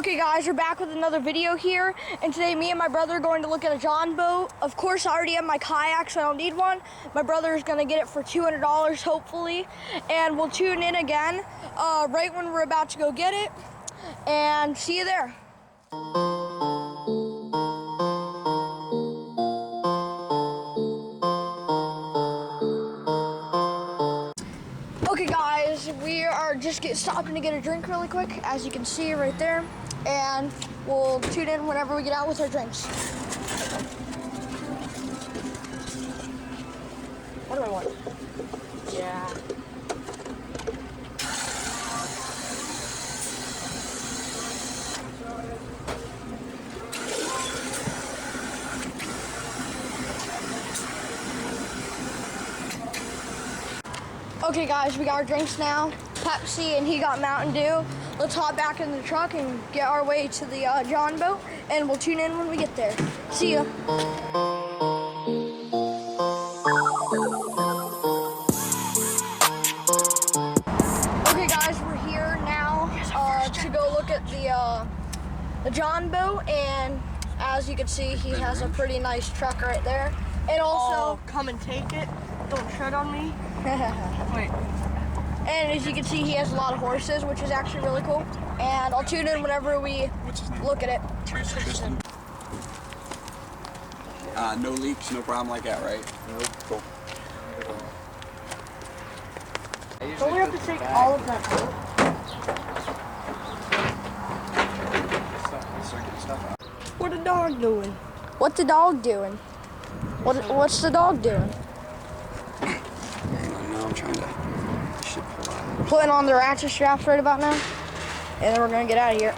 Okay guys, we're back with another video here, and today me and my brother are going to look at a Jon Boat. Of course, I already have my kayak, so I don't need one. My brother is going to get it for $200, hopefully, and we'll tune in again right when we're about to go get it, and see you there. Okay guys, we are just stopping to get a drink really quick, as you can see right there, and we'll tune in whenever we get out with our drinks. What do I want? Yeah. Okay guys, we got our drinks now. Pepsi and he got Mountain Dew. Let's hop back in the truck and get our way to the Jon Boat, and we'll tune in when we get there. See ya. Okay guys, we're here now to go look at the Jon Boat, and as you can see, he has a pretty nice truck right there. And also, come and take it. Don't tread on me. Wait. And as you can see, he has a lot of horses, which is actually really cool. And I'll tune in whenever we look at it. Tristan. No leaks, no problem like that, right? Nope. Cool. Don't we have to take all of that out? What the dog doing? What's the dog doing? What's the dog doing? No, I'm trying to. Putting on the ratchet straps right about now, and then we're gonna get out of here.